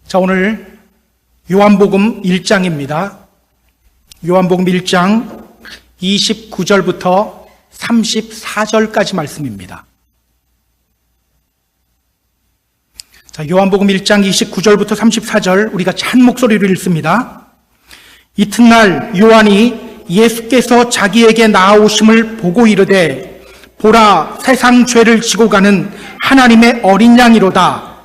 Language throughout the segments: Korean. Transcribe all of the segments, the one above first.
자, 오늘 요한복음 1장입니다. 요한복음 1장 29절부터 34절까지 말씀입니다. 자, 요한복음 1장 29절부터 34절 우리가 찬 목소리로 읽습니다. 이튿날 요한이 예수께서 자기에게 나아오심을 보고 이르되 보라, 세상 죄를 지고 가는 하나님의 어린 양이로다.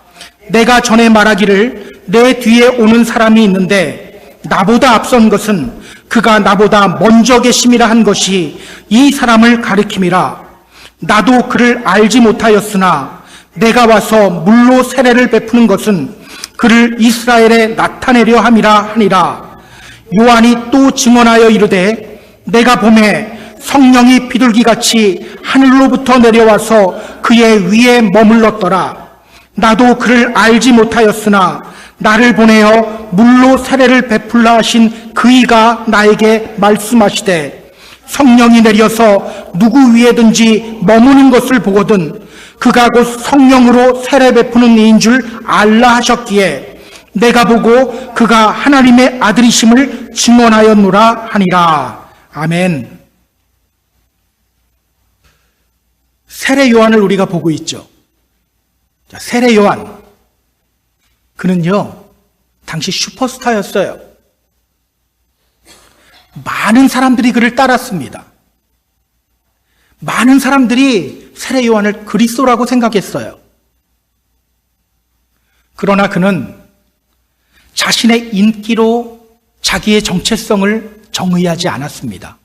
내가 전에 말하기를 내 뒤에 오는 사람이 있는데 나보다 앞선 것은 그가 나보다 먼저 계심이라 한 것이 이 사람을 가리킴이라. 나도 그를 알지 못하였으나 내가 와서 물로 세례를 베푸는 것은 그를 이스라엘에 나타내려 함이라 하니라. 요한이 또 증언하여 이르되 내가 보매 성령이 비둘기같이 하늘로부터 내려와서 그의 위에 머물렀더라. 나도 그를 알지 못하였으나 나를 보내어 물로 세례를 베풀라 하신 그이가 나에게 말씀하시되 성령이 내려서 누구 위에든지 머무는 것을 보거든 그가 곧 성령으로 세례 베푸는 이인 줄 알라 하셨기에 내가 보고 그가 하나님의 아들이심을 증언하였노라 하니라. 아멘. 세례 요한을 우리가 보고 있죠. 자, 세례 요한, 그는요 당시 슈퍼스타였어요. 많은 사람들이 그를 따랐습니다. 많은 사람들이 세례 요한을 그리스도라고 생각했어요. 그러나 그는 자신의 인기로 자기의 정체성을 정의하지 않았습니다.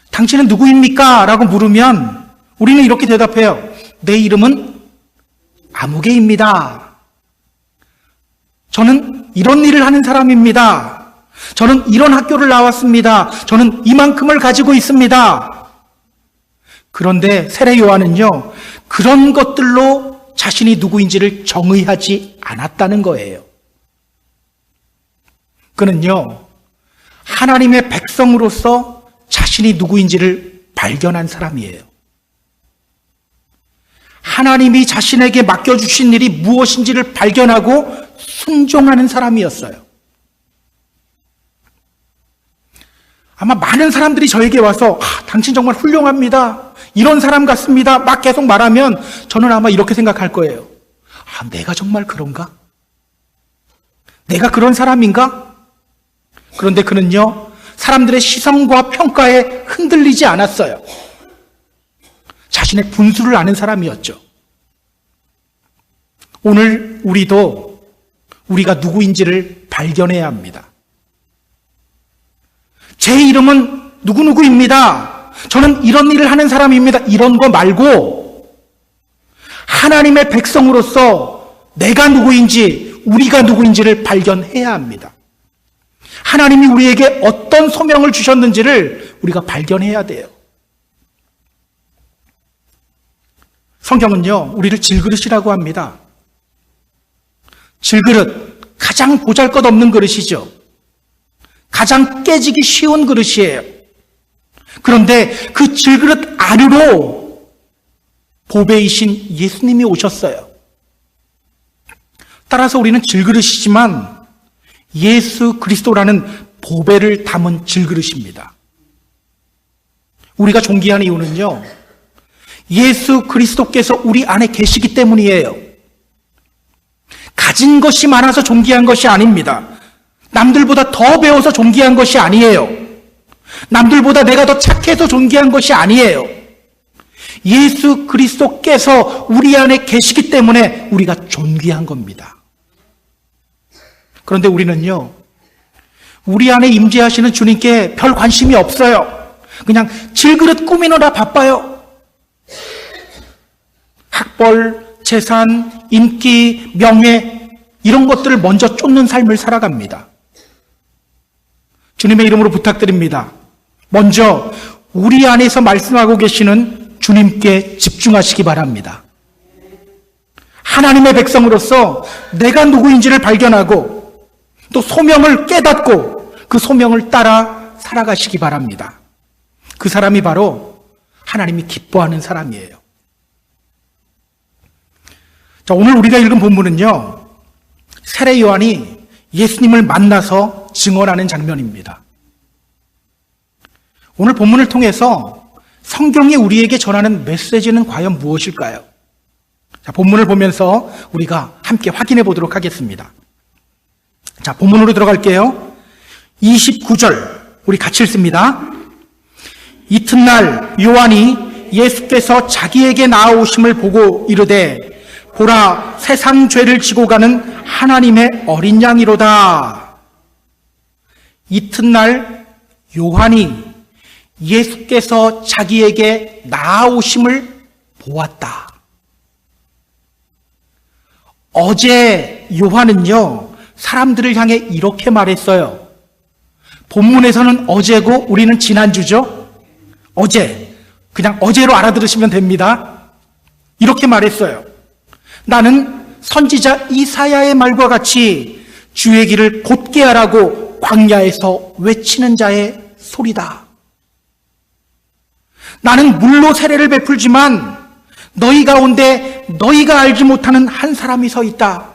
당신은 누구입니까? 라고 물으면 우리는 이렇게 대답해요. 내 이름은 아무개입니다. 저는 이런 일을 하는 사람입니다. 저는 이런 학교를 나왔습니다. 저는 이만큼을 가지고 있습니다. 그런데 세례 요한은요, 그런 것들로 자신이 누구인지를 정의하지 않았다는 거예요. 그는요, 하나님의 백성으로서 자신이 누구인지를 발견한 사람이에요. 하나님이 자신에게 맡겨주신 일이 무엇인지를 발견하고 순종하는 사람이었어요. 아마 많은 사람들이 저에게 와서 당신 정말 훌륭합니다. 이런 사람 같습니다. 막 계속 말하면 저는 아마 이렇게 생각할 거예요. 내가 정말 그런가? 내가 그런 사람인가? 그런데 그는요, 사람들의 시선과 평가에 흔들리지 않았어요. 자신의 분수를 아는 사람이었죠. 오늘 우리도 우리가 누구인지를 발견해야 합니다. 제 이름은 누구누구입니다. 저는 이런 일을 하는 사람입니다. 이런 거 말고 하나님의 백성으로서 내가 누구인지, 우리가 누구인지를 발견해야 합니다. 하나님이 우리에게 어떤 소명을 주셨는지를 우리가 발견해야 돼요. 성경은요, 우리를 질그릇이라고 합니다. 질그릇, 가장 보잘것없는 그릇이죠. 가장 깨지기 쉬운 그릇이에요. 그런데 그 질그릇 안으로 보배이신 예수님이 오셨어요. 따라서 우리는 질그릇이지만 예수 그리스도라는 보배를 담은 질그릇입니다. 우리가 존귀한 이유는요, 예수 그리스도께서 우리 안에 계시기 때문이에요. 가진 것이 많아서 존귀한 것이 아닙니다. 남들보다 더 배워서 존귀한 것이 아니에요. 남들보다 내가 더 착해서 존귀한 것이 아니에요. 예수 그리스도께서 우리 안에 계시기 때문에 우리가 존귀한 겁니다. 그런데 우리는요, 우리 안에 임재하시는 주님께 별 관심이 없어요. 그냥 질그릇 꾸미느라 바빠요. 학벌, 재산, 인기, 명예 이런 것들을 먼저 쫓는 삶을 살아갑니다. 주님의 이름으로 부탁드립니다. 먼저 우리 안에서 말씀하고 계시는 주님께 집중하시기 바랍니다. 하나님의 백성으로서 내가 누구인지를 발견하고 또 소명을 깨닫고 그 소명을 따라 살아가시기 바랍니다. 그 사람이 바로 하나님이 기뻐하는 사람이에요. 자, 오늘 우리가 읽은 본문은요, 세례 요한이 예수님을 만나서 증언하는 장면입니다. 오늘 본문을 통해서 성경이 우리에게 전하는 메시지는 과연 무엇일까요? 자, 본문을 보면서 우리가 함께 확인해 보도록 하겠습니다. 자, 본문으로 들어갈게요. 29절 우리 같이 읽습니다. 이튿날 요한이 예수께서 자기에게 나아오심을 보고 이르되 보라, 세상 죄를 지고 가는 하나님의 어린 양이로다. 이튿날 요한이 예수께서 자기에게 나아오심을 보았다. 어제 요한은요, 사람들을 향해 이렇게 말했어요. 본문에서는 어제고 우리는 지난주죠? 어제. 그냥 어제로 알아들으시면 됩니다. 이렇게 말했어요. 나는 선지자 이사야의 말과 같이 주의 길을 곧게 하라고 광야에서 외치는 자의 소리다. 나는 물로 세례를 베풀지만 너희 가운데 너희가 알지 못하는 한 사람이 서 있다.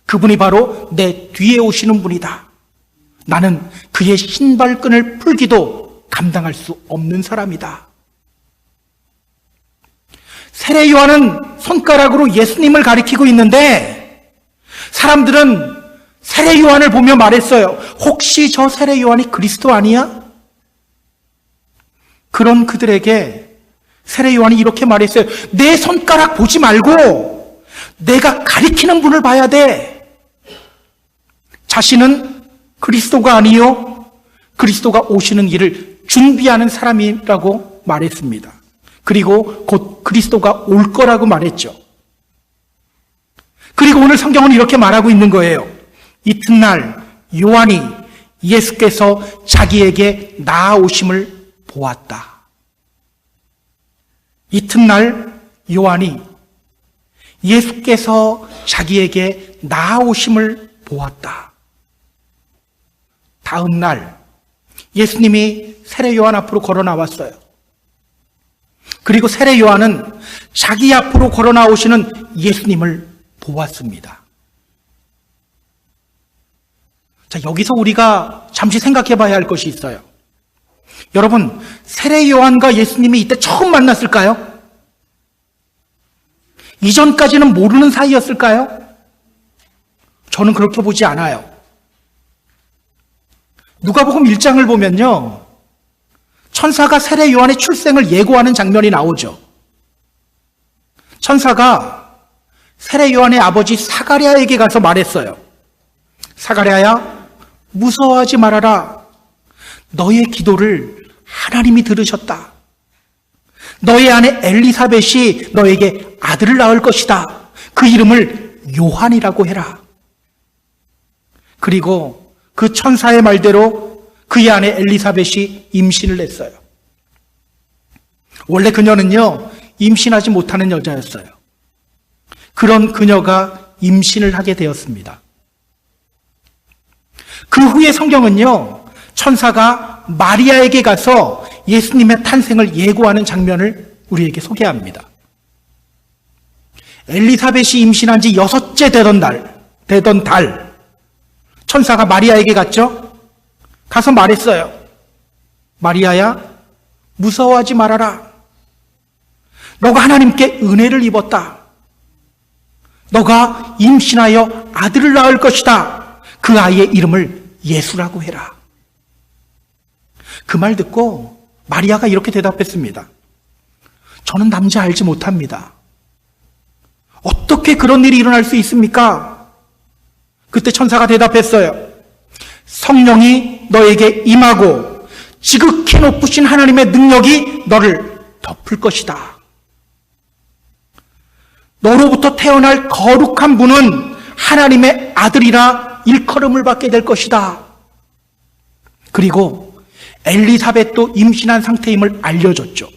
그분이 바로 내 뒤에 오시는 분이다. 나는 그의 신발끈을 풀기도 감당할 수 없는 사람이다. 세례 요한은 손가락으로 예수님을 가리키고 있는데 사람들은 세례 요한을 보며 말했어요. 혹시 저 세례 요한이 그리스도 아니야? 그런 그들에게 세례 요한이 이렇게 말했어요. 내 손가락 보지 말고 내가 가리키는 분을 봐야 돼. 자신은 그리스도가 아니요 그리스도가 오시는 길을 준비하는 사람이라고 말했습니다. 그리고 곧 그리스도가 올 거라고 말했죠. 그리고 오늘 성경은 이렇게 말하고 있는 거예요. 이튿날 요한이 예수께서 자기에게 나아오심을 보았다. 이튿날 요한이 예수께서 자기에게 나아오심을 보았다. 다음 날 예수님이 세례 요한 앞으로 걸어 나왔어요. 그리고 세례 요한은 자기 앞으로 걸어 나오시는 예수님을 보았습니다. 자, 여기서 우리가 잠시 생각해 봐야 할 것이 있어요. 여러분, 세례 요한과 예수님이 이때 처음 만났을까요? 이전까지는 모르는 사이였을까요? 저는 그렇게 보지 않아요. 누가복음 1장을 보면요, 천사가 세례 요한의 출생을 예고하는 장면이 나오죠. 천사가 세례 요한의 아버지 사가랴에게 가서 말했어요. 사가랴야, 무서워하지 말아라. 너의 기도를 하나님이 들으셨다. 너의 아내 엘리사벳이 너에게 아들을 낳을 것이다. 그 이름을 요한이라고 해라. 그리고 그 천사의 말대로 그의 아내 엘리사벳이 임신을 했어요. 원래 그녀는요, 임신하지 못하는 여자였어요. 그런 그녀가 임신을 하게 되었습니다. 그 후에 성경은요, 천사가 마리아에게 가서 예수님의 탄생을 예고하는 장면을 우리에게 소개합니다. 엘리사벳이 임신한 지 6째 되던 달, 천사가 마리아에게 갔죠? 가서 말했어요. 마리아야, 무서워하지 말아라. 너가 하나님께 은혜를 입었다. 너가 임신하여 아들을 낳을 것이다. 그 아이의 이름을 예수라고 해라. 그 말 듣고 마리아가 이렇게 대답했습니다. 저는 남자 알지 못합니다. 어떻게 그런 일이 일어날 수 있습니까? 그때 천사가 대답했어요. 성령이 너에게 임하고 지극히 높으신 하나님의 능력이 너를 덮을 것이다. 너로부터 태어날 거룩한 분은 하나님의 아들이라 일컬음을 받게 될 것이다. 그리고 엘리사벳도 임신한 상태임을 알려줬죠.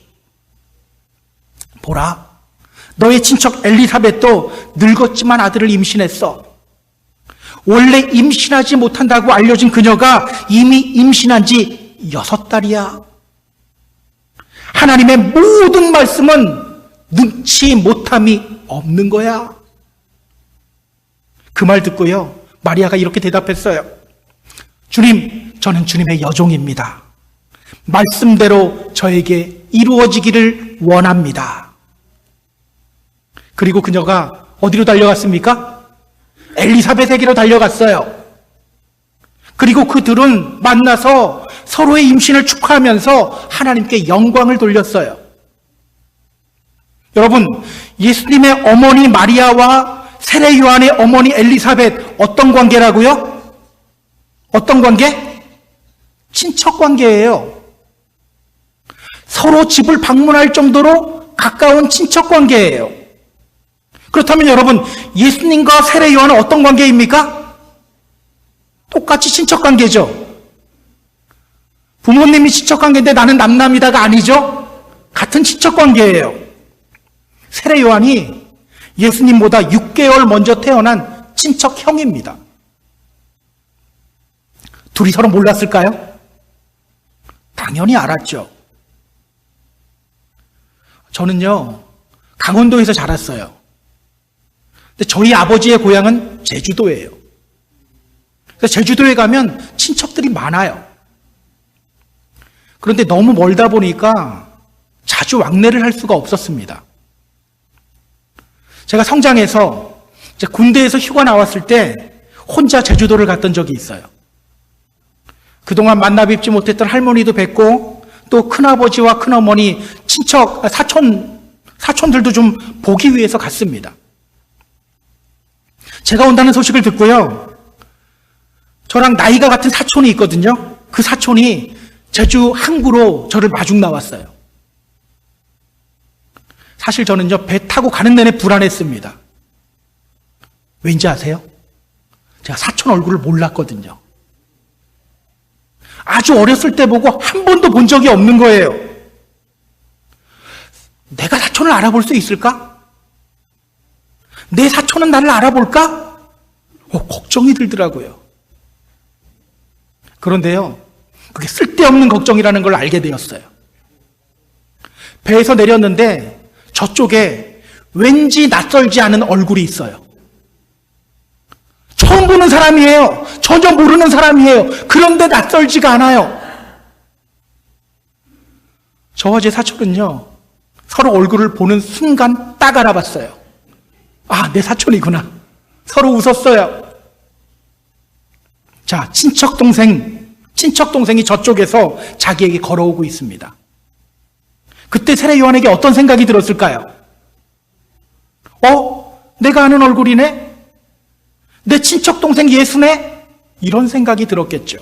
보라, 너의 친척 엘리사벳도 늙었지만 아들을 임신했어. 원래 임신하지 못한다고 알려진 그녀가 이미 임신한 지 6달이야. 하나님의 모든 말씀은 능치 못함이 없는 거야. 그 말 듣고요, 마리아가 이렇게 대답했어요. 주님, 저는 주님의 여종입니다. 말씀대로 저에게 이루어지기를 원합니다. 그리고 그녀가 어디로 달려갔습니까? 엘리사벳에게로 달려갔어요. 그리고 그 둘은 만나서 서로의 임신을 축하하면서 하나님께 영광을 돌렸어요. 여러분, 예수님의 어머니 마리아와 세례 요한의 어머니 엘리사벳, 어떤 관계라고요? 어떤 관계? 친척 관계예요. 서로 집을 방문할 정도로 가까운 친척 관계예요. 그렇다면 여러분, 예수님과 세례 요한은 어떤 관계입니까? 똑같이 친척 관계죠. 부모님이 친척 관계인데 나는 남남이다가 아니죠. 같은 친척 관계예요. 세례 요한이 예수님보다 6개월 먼저 태어난 친척 형입니다. 둘이 서로 몰랐을까요? 당연히 알았죠. 저는요, 강원도에서 자랐어요. 근데 저희 아버지의 고향은 제주도예요. 그래서 제주도에 가면 친척들이 많아요. 그런데 너무 멀다 보니까 자주 왕래를 할 수가 없었습니다. 제가 성장해서 이제 군대에서 휴가 나왔을 때 혼자 제주도를 갔던 적이 있어요. 그동안 만나 뵙지 못했던 할머니도 뵙고 또 큰아버지와 큰어머니, 친척, 사촌들도 좀 보기 위해서 갔습니다. 제가 온다는 소식을 듣고요, 저랑 나이가 같은 사촌이 있거든요. 그 사촌이 제주 항구로 저를 마중 나왔어요. 사실 저는요, 배 타고 가는 내내 불안했습니다. 왠지 아세요? 제가 사촌 얼굴을 몰랐거든요. 아주 어렸을 때 보고 한 번도 본 적이 없는 거예요. 내가 사촌을 알아볼 수 있을까? 내 사촌은 나를 알아볼까? 걱정이 들더라고요. 그런데요, 그게 쓸데없는 걱정이라는 걸 알게 되었어요. 배에서 내렸는데 저쪽에 왠지 낯설지 않은 얼굴이 있어요. 처음 보는 사람이에요. 전혀 모르는 사람이에요. 그런데 낯설지가 않아요. 저와 제 사촌은요, 서로 얼굴을 보는 순간 딱 알아봤어요. 아, 내 사촌이구나. 서로 웃었어요. 자, 친척동생이 저쪽에서 자기에게 걸어오고 있습니다. 그때 세례 요한에게 어떤 생각이 들었을까요? 내가 아는 얼굴이네? 내 친척동생 예수네? 이런 생각이 들었겠죠.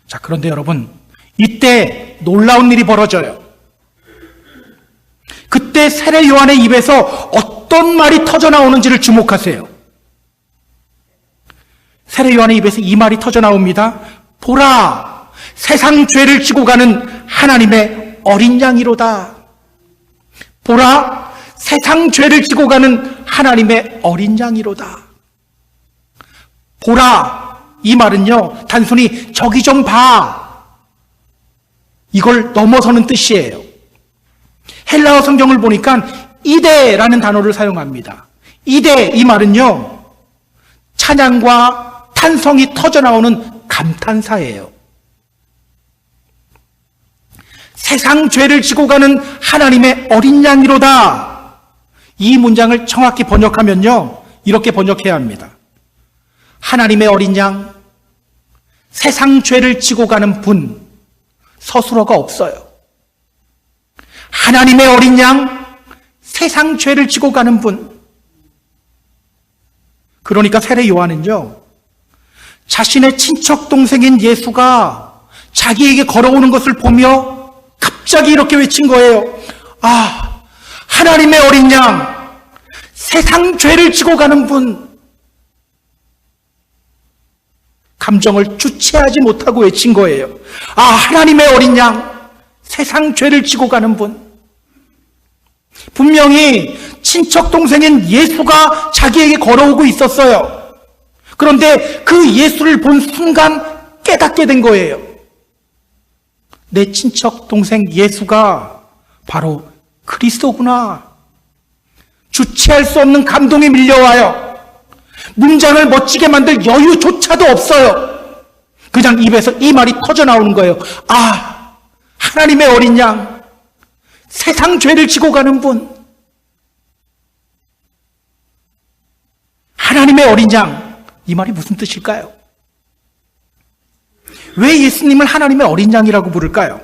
자, 그런데 여러분, 이때 놀라운 일이 벌어져요. 그때 세례 요한의 입에서 어떤 말이 터져나오는지를 주목하세요. 세례 요한의 입에서 이 말이 터져나옵니다. 보라, 세상 죄를 지고 가는 하나님의 어린 양이로다. 보라, 세상 죄를 지고 가는 하나님의 어린 양이로다. 보라, 이 말은요, 단순히 저기 좀 봐, 이걸 넘어서는 뜻이에요. 헬라어 성경을 보니까 이데라는 단어를 사용합니다. 이데, 이 말은요, 찬양과 탄성이 터져나오는 감탄사예요. 세상 죄를 지고 가는 하나님의 어린 양이로다. 이 문장을 정확히 번역하면요, 이렇게 번역해야 합니다. 하나님의 어린 양, 세상 죄를 지고 가는 분, 서술어가 없어요. 하나님의 어린 양, 세상 죄를 지고 가는 분. 그러니까 세례 요한은요, 자신의 친척 동생인 예수가 자기에게 걸어오는 것을 보며 갑자기 이렇게 외친 거예요. 아, 하나님의 어린 양, 세상 죄를 지고 가는 분. 감정을 주체하지 못하고 외친 거예요. 아, 하나님의 어린 양, 세상 죄를 지고 가는 분. 분명히 친척 동생인 예수가 자기에게 걸어오고 있었어요. 그런데 그 예수를 본 순간 깨닫게 된 거예요. 내 친척 동생 예수가 바로 그리스도구나. 주체할 수 없는 감동이 밀려와요. 문장을 멋지게 만들 여유조차도 없어요. 그냥 입에서 이 말이 터져 나오는 거예요. 아, 하나님의 어린 양, 세상 죄를 지고 가는 분, 하나님의 어린 양, 이 말이 무슨 뜻일까요? 왜 예수님을 하나님의 어린 양이라고 부를까요?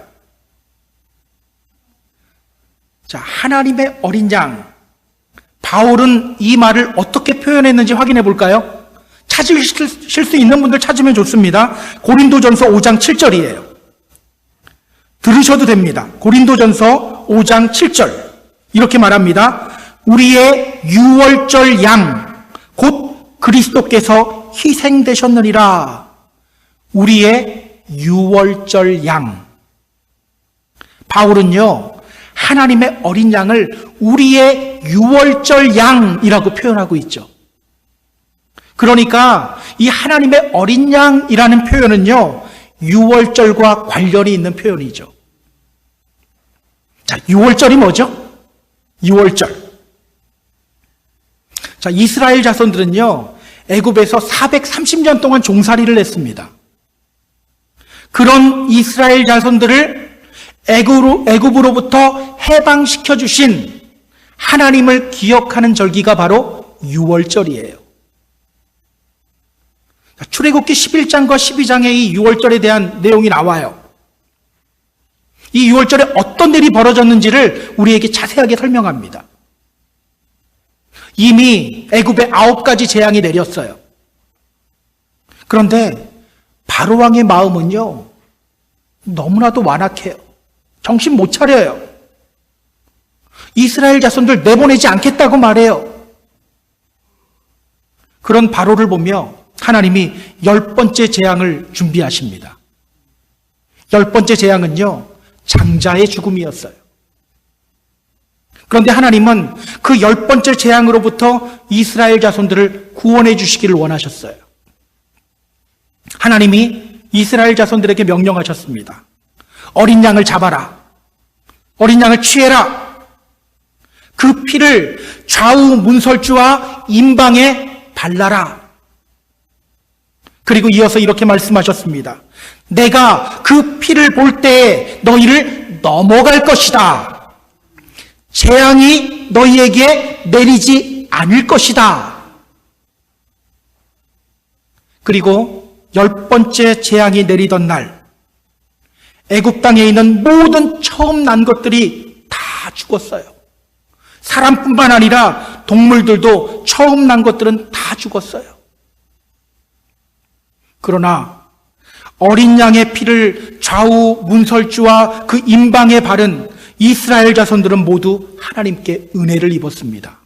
자, 하나님의 어린 양, 바울은 이 말을 어떻게 표현했는지 확인해 볼까요? 찾으실 수 있는 분들 찾으면 좋습니다. 고린도전서 5장 7절이에요. 들으셔도 됩니다. 고린도전서 5장 7절 이렇게 말합니다. 우리의 유월절 양, 곧 그리스도께서 희생되셨느니라. 우리의 유월절 양. 바울은요, 하나님의 어린 양을 우리의 유월절 양이라고 표현하고 있죠. 그러니까 이 하나님의 어린 양이라는 표현은요, 유월절과 관련이 있는 표현이죠. 자, 유월절이 뭐죠? 유월절. 자, 이스라엘 자손들은요, 애굽에서 430년 동안 종살이를 했습니다. 그런 이스라엘 자손들을 애굽으로부터 해방시켜 주신 하나님을 기억하는 절기가 바로 유월절이에요. 출애굽기 11장과 12장에 이 유월절에 대한 내용이 나와요. 이 유월절에 어떤 일이 벌어졌는지를 우리에게 자세하게 설명합니다. 이미 애굽에 9가지 재앙이 내렸어요. 그런데 바로 왕의 마음은요, 너무나도 완악해요. 정신 못 차려요. 이스라엘 자손들 내보내지 않겠다고 말해요. 그런 바로를 보며 하나님이 10번째 재앙을 준비하십니다. 10번째 재앙은요, 장자의 죽음이었어요. 그런데 하나님은 그 10번째 재앙으로부터 이스라엘 자손들을 구원해 주시기를 원하셨어요. 하나님이 이스라엘 자손들에게 명령하셨습니다. 어린 양을 잡아라. 어린 양을 취해라. 그 피를 좌우 문설주와 임방에 발라라. 그리고 이어서 이렇게 말씀하셨습니다. 내가 그 피를 볼 때에 너희를 넘어갈 것이다. 재앙이 너희에게 내리지 않을 것이다. 그리고 10번째 재앙이 내리던 날, 애굽 땅에 있는 모든 처음 난 것들이 다 죽었어요. 사람뿐만 아니라 동물들도 처음 난 것들은 다 죽었어요. 그러나 어린 양의 피를 좌우 문설주와 그 임방에 바른 이스라엘 자손들은 모두 하나님께 은혜를 입었습니다.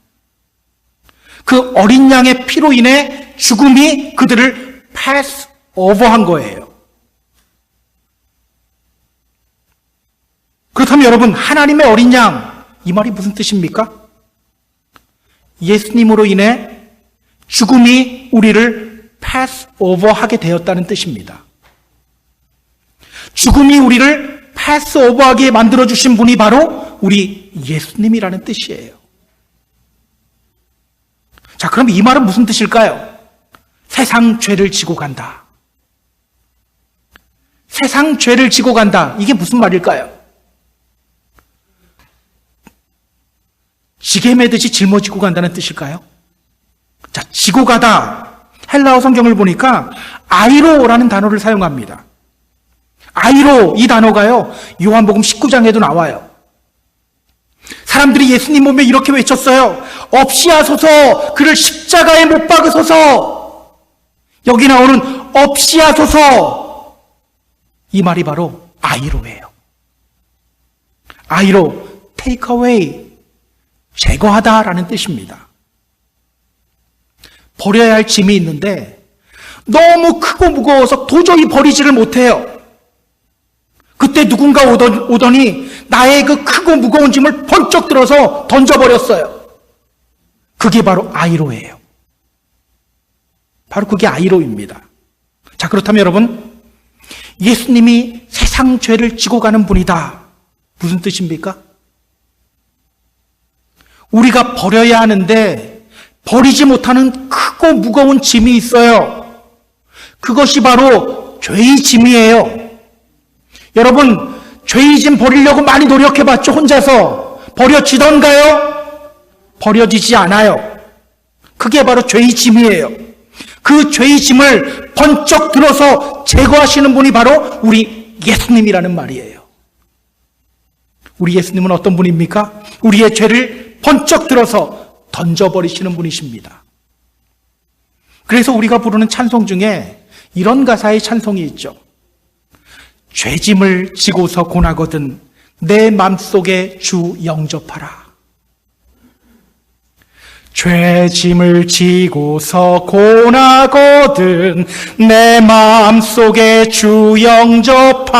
그 어린 양의 피로 인해 죽음이 그들을 패스 오버한 거예요. 그렇다면 여러분, 하나님의 어린 양, 이 말이 무슨 뜻입니까? 예수님으로 인해 죽음이 우리를 패스 오버하게 되었다는 뜻입니다. 죽음이 우리를 패스 오버하게 만들어주신 분이 바로 우리 예수님이라는 뜻이에요. 자, 그럼 이 말은 무슨 뜻일까요? 세상 죄를 지고 간다. 세상 죄를 지고 간다. 이게 무슨 말일까요? 지게 매듯이 짊어지고 간다는 뜻일까요? 자, 지고 가다. 헬라어 성경을 보니까 아이로라는 단어를 사용합니다. 아이로, 이 단어가요, 요한복음 19장에도 나와요. 사람들이 예수님 보며 이렇게 외쳤어요. 없이하소서, 그를 십자가에 못 박으소서. 여기 나오는 없이하소서, 이 말이 바로 아이로예요. 아이로, take away, 제거하다라는 뜻입니다. 버려야 할 짐이 있는데 너무 크고 무거워서 도저히 버리지를 못해요. 그때 누군가 오더니 나의 그 크고 무거운 짐을 번쩍 들어서 던져버렸어요. 그게 바로 아이로예요. 바로 그게 아이로입니다. 자, 그렇다면 여러분, 예수님이 세상 죄를 지고 가는 분이다. 무슨 뜻입니까? 우리가 버려야 하는데 버리지 못하는 크고 무거운 짐이 있어요. 그것이 바로 죄의 짐이에요. 여러분, 죄의 짐 버리려고 많이 노력해봤죠? 혼자서. 버려지던가요? 버려지지 않아요. 그게 바로 죄의 짐이에요. 그 죄의 짐을 번쩍 들어서 제거하시는 분이 바로 우리 예수님이라는 말이에요. 우리 예수님은 어떤 분입니까? 우리의 죄를 번쩍 들어서 던져버리시는 분이십니다. 그래서 우리가 부르는 찬송 중에 이런 가사의 찬송이 있죠. 죄짐을 지고서 고나거든 내 맘속에 주 영접하라. 죄짐을 지고서 고나거든 내 마음속에 주 영접하며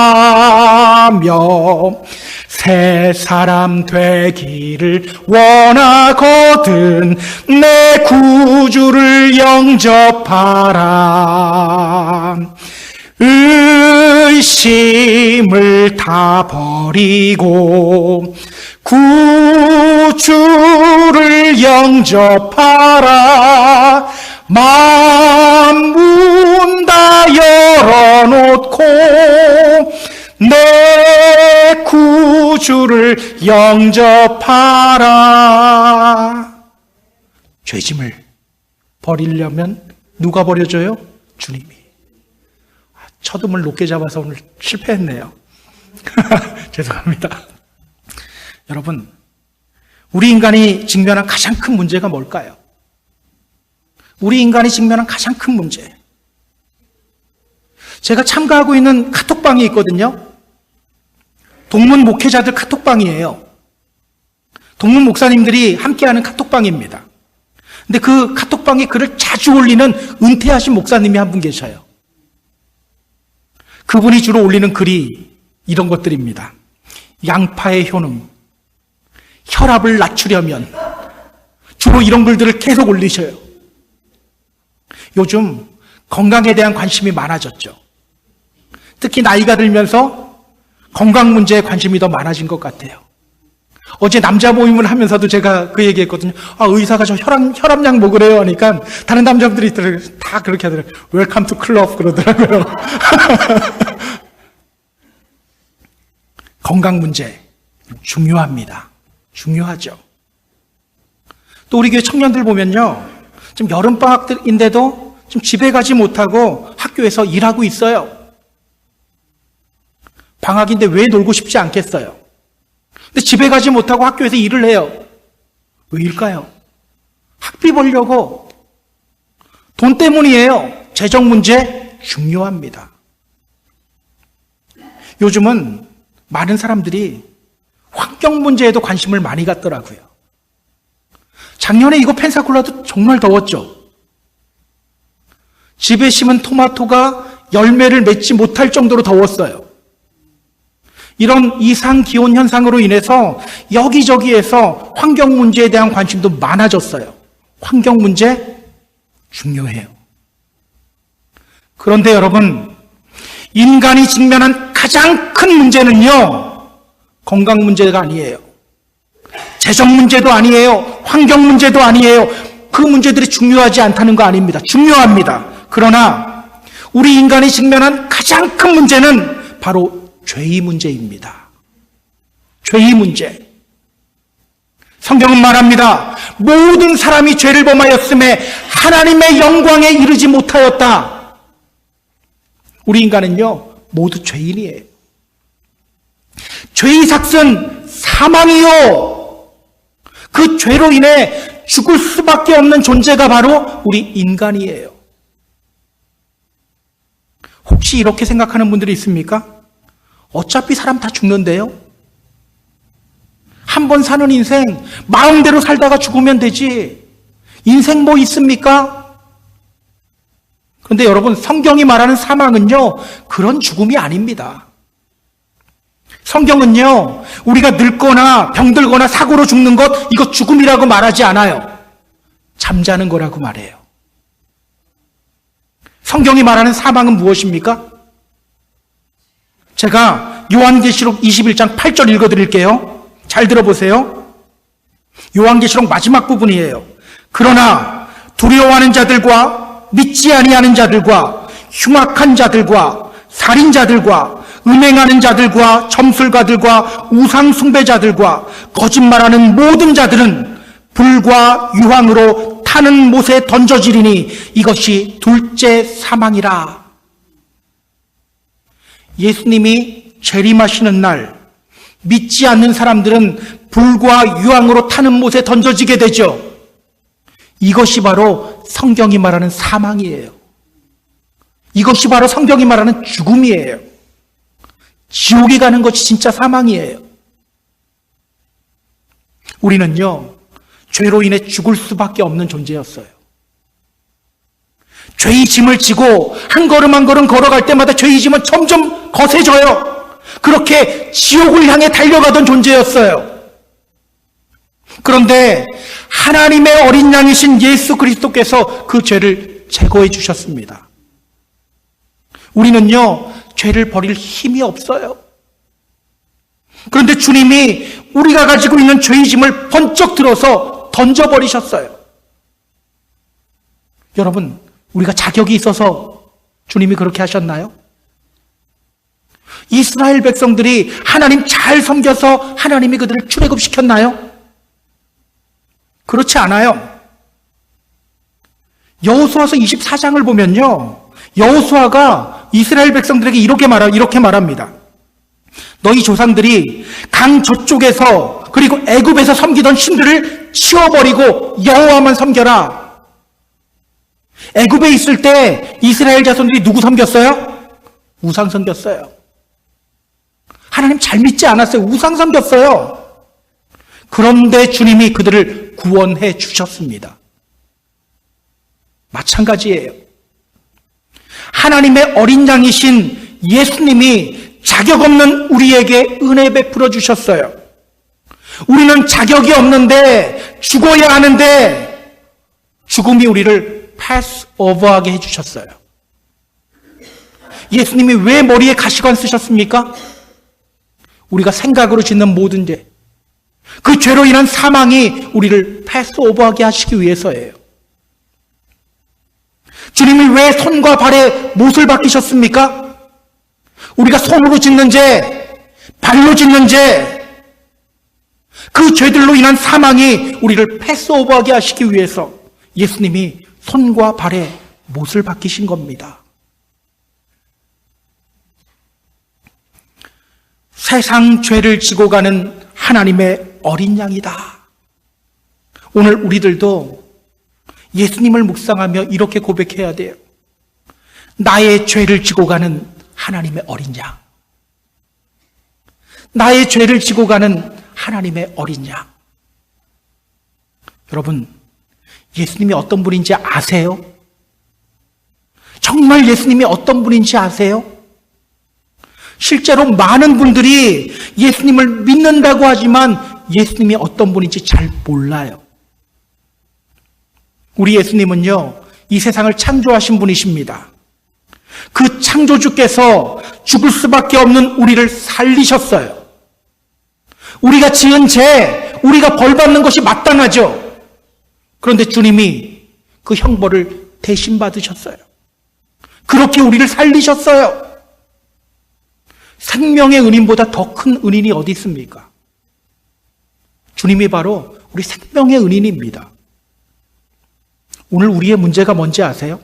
새 사람 되기를 원하거든 내 구주를 영접하라. 의심을 다 버리고 구주를 영접하라. 마음 다 열어놓고 내 구주를 영접하라. 죄짐을 버리려면 누가 버려줘요? 주님이. 첫음을 높게 잡아서 오늘 실패했네요. 죄송합니다. 여러분, 우리 인간이 직면한 가장 큰 문제가 뭘까요? 우리 인간이 직면한 가장 큰 문제. 제가 참가하고 있는 카톡방이 있거든요. 동문 목회자들 카톡방이에요. 동문 목사님들이 함께하는 카톡방입니다. 근데 그 카톡방에 글을 자주 올리는 은퇴하신 목사님이 한 분 계셔요. 그분이 주로 올리는 글이 이런 것들입니다. 양파의 효능, 혈압을 낮추려면 주로 이런 글들을 계속 올리셔요. 요즘 건강에 대한 관심이 많아졌죠. 특히 나이가 들면서 건강 문제에 관심이 더 많아진 것 같아요. 어제 남자 모임을 하면서도 제가 그 얘기했거든요. 의사가 저 혈압약 먹으래요 하니까 다른 남자분들이 다 그렇게 하더라고요. 웰컴 투 클럽 그러더라고요. 건강 문제 중요합니다. 중요하죠. 또 우리 교회 청년들 보면요, 지금 여름방학인데도 지금 집에 가지 못하고 학교에서 일하고 있어요. 방학인데 왜 놀고 싶지 않겠어요? 근데 집에 가지 못하고 학교에서 일을 해요. 왜일까요? 학비 벌려고. 돈 때문이에요. 재정 문제 중요합니다. 요즘은 많은 사람들이 환경 문제에도 관심을 많이 갖더라고요. 작년에 이거 펜사콜라도 정말 더웠죠. 집에 심은 토마토가 열매를 맺지 못할 정도로 더웠어요. 이런 이상 기온 현상으로 인해서 여기저기에서 환경 문제에 대한 관심도 많아졌어요. 환경 문제 중요해요. 그런데 여러분, 인간이 직면한 가장 큰 문제는요, 건강 문제가 아니에요. 재정 문제도 아니에요. 환경 문제도 아니에요. 그 문제들이 중요하지 않다는 거 아닙니다. 중요합니다. 그러나 우리 인간이 직면한 가장 큰 문제는 바로 죄의 문제입니다. 죄의 문제. 성경은 말합니다. 모든 사람이 죄를 범하였음에 하나님의 영광에 이르지 못하였다. 우리 인간은요, 모두 죄인이에요. 죄의 삭은 사망이요. 그 죄로 인해 죽을 수밖에 없는 존재가 바로 우리 인간이에요. 혹시 이렇게 생각하는 분들이 있습니까? 어차피 사람 다 죽는데요. 한 번 사는 인생 마음대로 살다가 죽으면 되지. 인생 뭐 있습니까? 그런데 여러분, 성경이 말하는 사망은요, 그런 죽음이 아닙니다. 성경은요, 우리가 늙거나 병들거나 사고로 죽는 것, 이거 죽음이라고 말하지 않아요. 잠자는 거라고 말해요. 성경이 말하는 사망은 무엇입니까? 제가 요한계시록 21장 8절 읽어드릴게요. 잘 들어보세요. 요한계시록 마지막 부분이에요. 그러나 두려워하는 자들과 믿지 아니하는 자들과 흉악한 자들과 살인자들과 음행하는 자들과 점술가들과 우상숭배자들과 거짓말하는 모든 자들은 불과 유황으로 타는 못에 던져지리니 이것이 둘째 사망이라. 예수님이 재림하시는 날 믿지 않는 사람들은 불과 유황으로 타는 못에 던져지게 되죠. 이것이 바로 성경이 말하는 사망이에요. 이것이 바로 성경이 말하는 죽음이에요. 지옥에 가는 것이 진짜 사망이에요. 우리는요, 죄로 인해 죽을 수밖에 없는 존재였어요. 죄의 짐을 지고 한 걸음 한 걸음 걸어갈 때마다 죄의 짐은 점점 거세져요. 그렇게 지옥을 향해 달려가던 존재였어요. 그런데 하나님의 어린 양이신 예수 그리스도께서 그 죄를 제거해 주셨습니다. 우리는요, 죄를 버릴 힘이 없어요. 그런데 주님이 우리가 가지고 있는 죄의 짐을 번쩍 들어서 던져버리셨어요. 여러분, 우리가 자격이 있어서 주님이 그렇게 하셨나요? 이스라엘 백성들이 하나님 잘 섬겨서 하나님이 그들을 출애굽시켰나요? 그렇지 않아요. 여호수아서 24장을 보면요, 여호수아가 이스라엘 백성들에게 이렇게 말합니다. 너희 조상들이 강 저쪽에서 그리고 애굽에서 섬기던 신들을 치워버리고 여호와만 섬겨라. 애굽에 있을 때 이스라엘 자손들이 누구 섬겼어요? 우상 섬겼어요. 하나님 잘 믿지 않았어요. 우상 섬겼어요. 그런데 주님이 그들을 구원해 주셨습니다. 마찬가지예요. 하나님의 어린 양이신 예수님이 자격 없는 우리에게 은혜 베풀어 주셨어요. 우리는 자격이 없는데 죽어야 하는데 죽음이 우리를 패스오버하게 해주셨어요. 예수님이 왜 머리에 가시관 쓰셨습니까? 우리가 생각으로 짓는 모든 죄, 그 죄로 인한 사망이 우리를 패스오버하게 하시기 위해서예요. 주님이 왜 손과 발에 못을 박히셨습니까? 우리가 손으로 짓는 죄, 발로 짓는 죄, 그 죄들로 인한 사망이 우리를 패스오버하게 하시기 위해서 예수님이 손과 발에 못을 박히신 겁니다. 세상 죄를 지고 가는 하나님의 어린 양이다. 오늘 우리들도 예수님을 묵상하며 이렇게 고백해야 돼요. 나의 죄를 지고 가는 하나님의 어린 양. 나의 죄를 지고 가는 하나님의 어린 양. 여러분, 예수님이 어떤 분인지 아세요? 정말 예수님이 어떤 분인지 아세요? 실제로 많은 분들이 예수님을 믿는다고 하지만 예수님이 어떤 분인지 잘 몰라요. 우리 예수님은요, 이 세상을 창조하신 분이십니다. 그 창조주께서 죽을 수밖에 없는 우리를 살리셨어요. 우리가 지은 죄, 우리가 벌 받는 것이 마땅하죠. 그런데 주님이 그 형벌을 대신 받으셨어요. 그렇게 우리를 살리셨어요. 생명의 은인보다 더 큰 은인이 어디 있습니까? 주님이 바로 우리 생명의 은인입니다. 오늘 우리의 문제가 뭔지 아세요?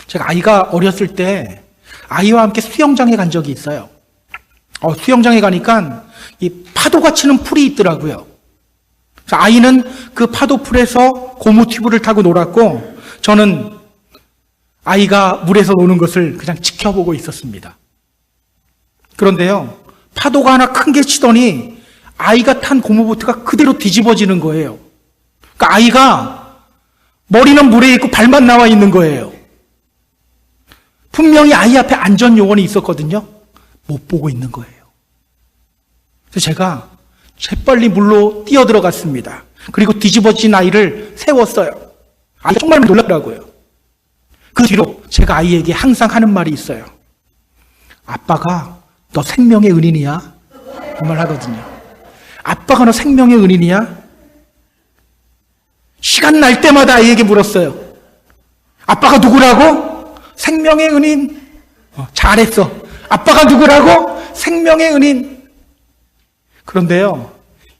제가 아이가 어렸을 때 아이와 함께 수영장에 간 적이 있어요. 수영장에 가니까 이 파도가 치는 풀이 있더라고요. 그래서 아이는 그 파도풀에서 고무 튜브를 타고 놀았고 저는 아이가 물에서 노는 것을 그냥 지켜보고 있었습니다. 그런데요, 파도가 하나 큰 게 치더니 아이가 탄 고무보트가 그대로 뒤집어지는 거예요. 그러니까 아이가 머리는 물에 있고 발만 나와 있는 거예요. 분명히 아이 앞에 안전요원이 있었거든요. 못 보고 있는 거예요. 그래서 제가 재빨리 물로 뛰어들어갔습니다. 그리고 뒤집어진 아이를 세웠어요. 아이가 정말 놀랐더라고요. 그 뒤로 제가 아이에게 항상 하는 말이 있어요. 아빠가 너 생명의 은인이야? 그 말 하거든요. 아빠가 너 생명의 은인이야? 시간 날 때마다 아이에게 물었어요. 아빠가 누구라고? 생명의 은인. 잘했어. 아빠가 누구라고? 생명의 은인. 그런데요,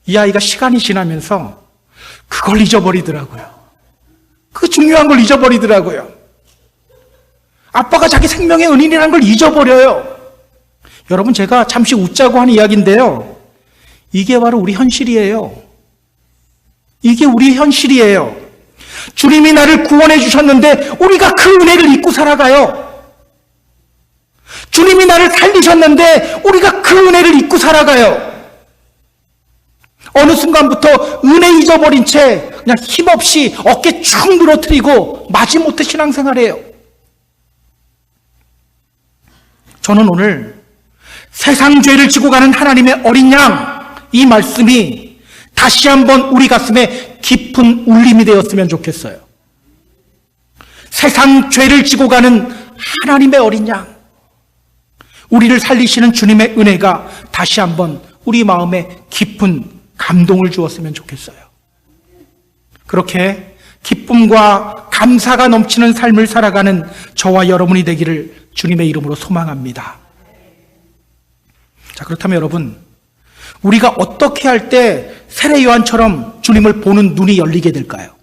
이 아이가 시간이 지나면서 그걸 잊어버리더라고요. 그 중요한 걸 잊어버리더라고요. 아빠가 자기 생명의 은인이라는 걸 잊어버려요. 여러분, 제가 잠시 웃자고 하는 이야기인데요, 이게 바로 우리 현실이에요. 이게 우리 현실이에요. 주님이 나를 구원해 주셨는데 우리가 그 은혜를 잊고 살아가요. 주님이 나를 살리셨는데 우리가 그 은혜를 잊고 살아가요. 어느 순간부터 은혜 잊어버린 채 그냥 힘없이 어깨 축 늘어뜨리고 마지못해 신앙생활해요. 저는 오늘 세상 죄를 지고 가는 하나님의 어린 양, 이 말씀이 다시 한번 우리 가슴에 깊은 울림이 되었으면 좋겠어요. 세상 죄를 지고 가는 하나님의 어린 양, 우리를 살리시는 주님의 은혜가 다시 한번 우리 마음에 깊은 감동을 주었으면 좋겠어요. 그렇게 기쁨과 감사가 넘치는 삶을 살아가는 저와 여러분이 되기를 주님의 이름으로 소망합니다. 자, 그렇다면 여러분, 우리가 어떻게 할 때 세례 요한처럼 주님을 보는 눈이 열리게 될까요?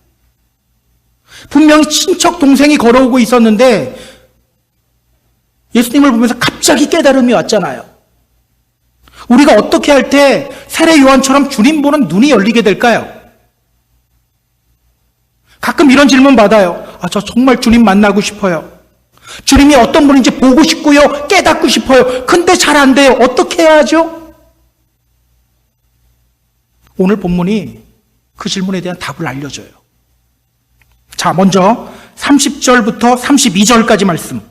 분명히 친척 동생이 걸어오고 있었는데 예수님을 보면서 갑자기 깨달음이 왔잖아요. 우리가 어떻게 할 때 세례 요한처럼 주님 보는 눈이 열리게 될까요? 가끔 이런 질문 받아요. 저 정말 주님 만나고 싶어요. 주님이 어떤 분인지 보고 싶고요. 깨닫고 싶어요. 근데 잘 안 돼요. 어떻게 해야 하죠? 오늘 본문이 그 질문에 대한 답을 알려줘요. 자, 먼저 30절부터 32절까지 말씀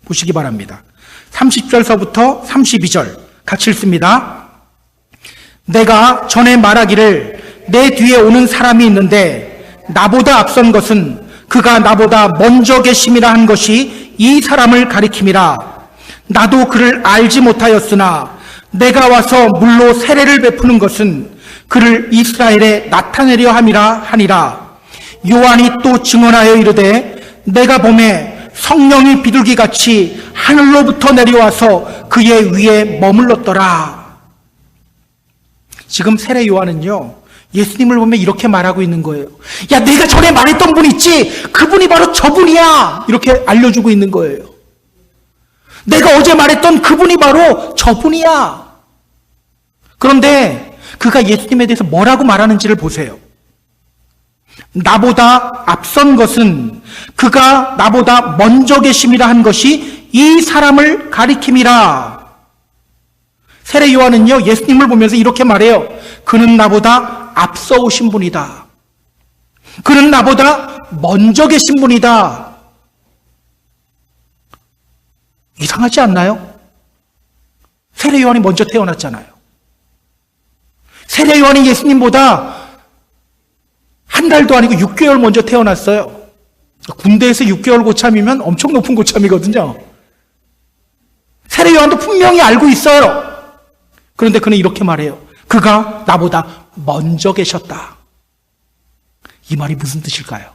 보시기 바랍니다. 30절서부터 32절 같이 읽습니다. 내가 전에 말하기를 내 뒤에 오는 사람이 있는데 나보다 앞선 것은 그가 나보다 먼저 계심이라 한 것이 이 사람을 가리킴이라. 나도 그를 알지 못하였으나 내가 와서 물로 세례를 베푸는 것은 그를 이스라엘에 나타내려 함이라 하니라. 요한이 또 증언하여 이르되 내가 보매 성령이 비둘기같이 하늘로부터 내려와서 그의 위에 머물렀더라. 지금 세례 요한은요, 예수님을 보면 이렇게 말하고 있는 거예요. 야, 내가 전에 말했던 분 있지? 그분이 바로 저분이야. 이렇게 알려주고 있는 거예요. 내가 어제 말했던 그분이 바로 저분이야. 그런데 그가 예수님에 대해서 뭐라고 말하는지를 보세요. 나보다 앞선 것은 그가 나보다 먼저 계심이라 한 것이 이 사람을 가리킴이라. 세례 요한은요, 예수님을 보면서 이렇게 말해요. 그는 나보다 앞서 오신 분이다. 그는 나보다 먼저 계신 분이다. 이상하지 않나요? 세례 요한이 먼저 태어났잖아요. 세례 요한이 예수님보다 한 달도 아니고 6개월 먼저 태어났어요. 군대에서 6개월 고참이면 엄청 높은 고참이거든요. 세례 요한도 분명히 알고 있어요. 그런데 그는 이렇게 말해요. 그가 나보다 먼저 계셨다. 이 말이 무슨 뜻일까요?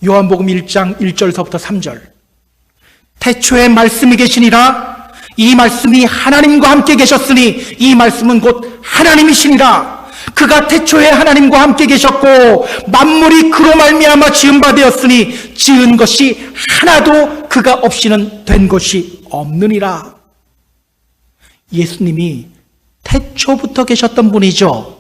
요한복음 1장 1절서부터 3절. 태초에 말씀이 계시니라. 이 말씀이 하나님과 함께 계셨으니 이 말씀은 곧 하나님이시니라. 그가 태초에 하나님과 함께 계셨고 만물이 그로 말미암아 지은 바 되었으니 지은 것이 하나도 그가 없이는 된 것이 없느니라. 예수님이 태초부터 계셨던 분이죠.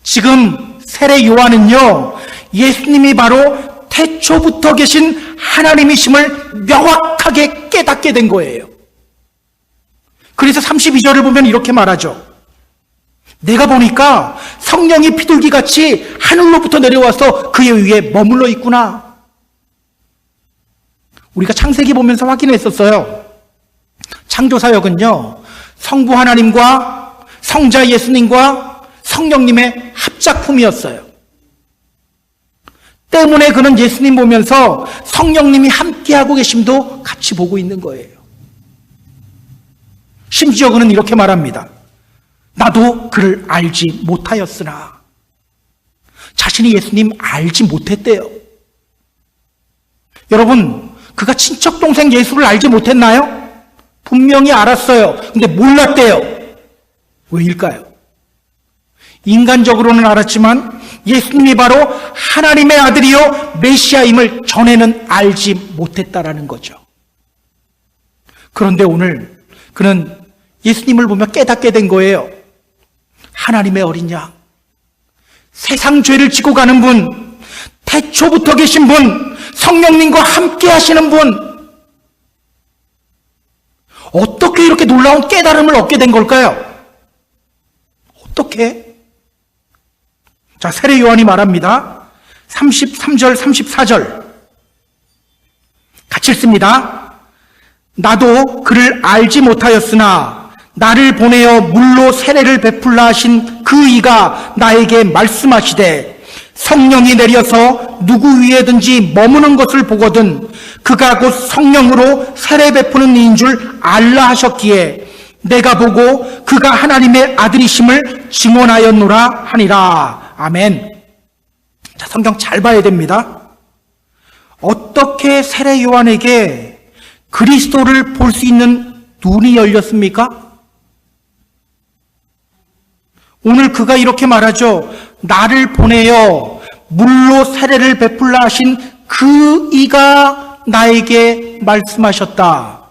지금 세례 요한은요, 예수님이 바로 태초부터 계신 하나님이심을 명확하게 깨닫게 된 거예요. 그래서 32절을 보면 이렇게 말하죠. 내가 보니까 성령이 비둘기같이 하늘로부터 내려와서 그의 위에 머물러 있구나. 우리가 창세기 보면서 확인했었어요. 창조사역은요, 성부 하나님과 성자 예수님과 성령님의 합작품이었어요. 때문에 그는 예수님 보면서 성령님이 함께하고 계심도 같이 보고 있는 거예요. 심지어 그는 이렇게 말합니다. 나도 그를 알지 못하였으나. 자신이 예수님 알지 못했대요. 여러분, 그가 친척 동생 예수를 알지 못했나요? 분명히 알았어요. 근데 몰랐대요. 왜일까요? 인간적으로는 알았지만 예수님이 바로 하나님의 아들이요 메시아임을 전에는 알지 못했다라는 거죠. 그런데 오늘 그는 예수님을 보며 깨닫게 된 거예요. 하나님의 어린 양, 세상 죄를 지고 가는 분, 태초부터 계신 분, 성령님과 함께 하시는 분, 어떻게 이렇게 놀라운 깨달음을 얻게 된 걸까요? 어떻게? 자, 세례 요한이 말합니다. 33절, 34절 같이 읽습니다. 나도 그를 알지 못하였으나 나를 보내어 물로 세례를 베풀라 하신 그 이가 나에게 말씀하시되 성령이 내려서 누구 위에든지 머무는 것을 보거든 그가 곧 성령으로 세례 베푸는 이인 줄 알라 하셨기에 내가 보고 그가 하나님의 아들이심을 증언하였노라 하니라. 아멘. 자, 성경 잘 봐야 됩니다. 어떻게 세례 요한에게 그리스도를 볼 수 있는 눈이 열렸습니까? 오늘 그가 이렇게 말하죠. 나를 보내어 물로 세례를 베풀라 하신 그 이가 나에게 말씀하셨다.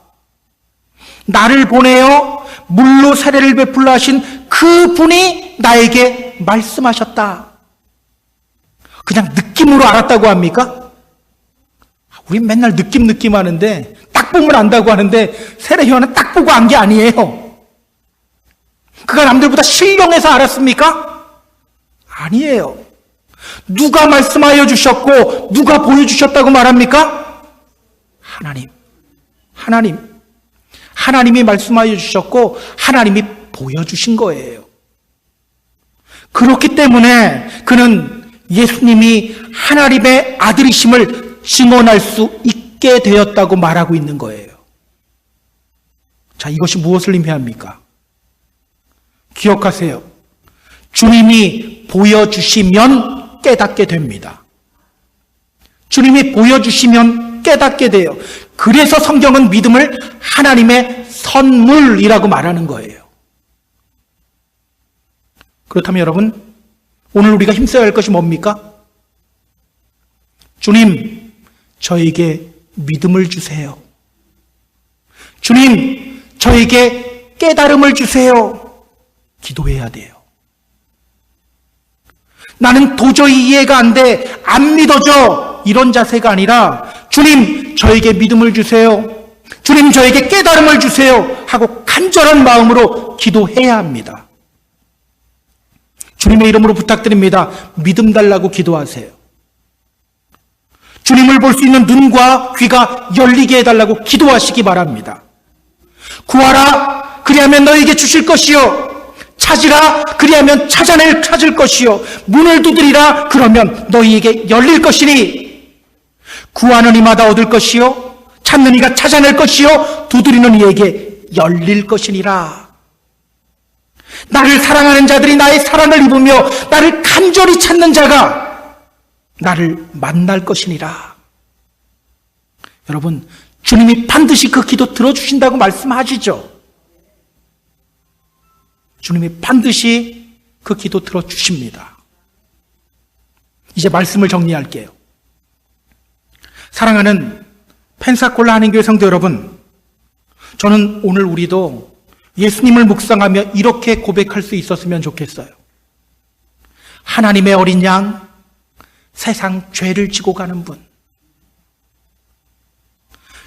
나를 보내어 물로 세례를 베풀라 하신 그 분이 나에게 말씀하셨다. 그냥 느낌으로 알았다고 합니까? 우린 맨날 느낌 하는데 딱 보면 안다고 하는데 세례 요한은 딱 보고 안 게 아니에요. 그가 남들보다 신령해서 알았습니까? 아니에요. 누가 말씀하여 주셨고 누가 보여주셨다고 말합니까? 하나님이 말씀하여 주셨고 하나님이 보여주신 거예요. 그렇기 때문에 그는 예수님이 하나님의 아들이심을 증언할 수 있게 되었다고 말하고 있는 거예요. 자, 이것이 무엇을 의미합니까? 기억하세요. 주님이 보여주시면 깨닫게 됩니다. 주님이 보여주시면 깨닫게 돼요. 그래서 성경은 믿음을 하나님의 선물이라고 말하는 거예요. 그렇다면 여러분, 오늘 우리가 힘써야 할 것이 뭡니까? 주님, 저에게 믿음을 주세요. 주님, 저에게 깨달음을 주세요. 기도해야 돼요. 나는 도저히 이해가 안 돼, 안 믿어져, 이런 자세가 아니라 주님, 저에게 믿음을 주세요. 주님, 저에게 깨달음을 주세요 하고 간절한 마음으로 기도해야 합니다. 주님의 이름으로 부탁드립니다. 믿음 달라고 기도하세요. 주님을 볼 수 있는 눈과 귀가 열리게 해달라고 기도하시기 바랍니다. 구하라, 그리하면 너에게 주실 것이요. 찾으라, 그리하면 찾을 것이요. 문을 두드리라, 그러면 너희에게 열릴 것이니. 구하는 이마다 얻을 것이요. 찾는 이가 찾아낼 것이요. 두드리는 이에게 열릴 것이니라. 나를 사랑하는 자들이 나의 사랑을 입으며 나를 간절히 찾는 자가 나를 만날 것이니라. 여러분, 주님이 반드시 그 기도 들어주신다고 말씀하시죠. 주님이 반드시 그 기도 들어주십니다. 이제 말씀을 정리할게요. 사랑하는 펜사콜라 한인교회 성도 여러분, 저는 오늘 우리도 예수님을 묵상하며 이렇게 고백할 수 있었으면 좋겠어요. 하나님의 어린 양, 세상 죄를 지고 가는 분.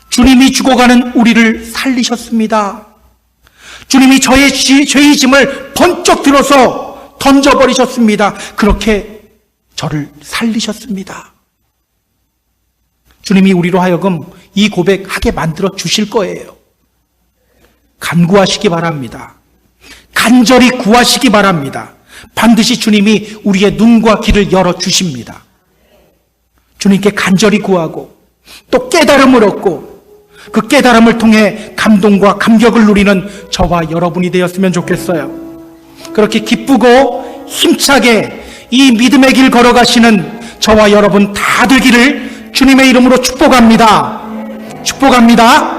주님이 죽어가는 우리를 살리셨습니다. 주님이 저의 죄의 짐을 번쩍 들어서 던져버리셨습니다. 그렇게 저를 살리셨습니다. 주님이 우리로 하여금 이 고백하게 만들어 주실 거예요. 간구하시기 바랍니다. 간절히 구하시기 바랍니다. 반드시 주님이 우리의 눈과 귀를 열어주십니다. 주님께 간절히 구하고 또 깨달음을 얻고 그 깨달음을 통해 감동과 감격을 누리는 저와 여러분이 되었으면 좋겠어요. 그렇게 기쁘고 힘차게 이 믿음의 길 걸어가시는 저와 여러분 다 되기를 주님의 이름으로 축복합니다. 축복합니다.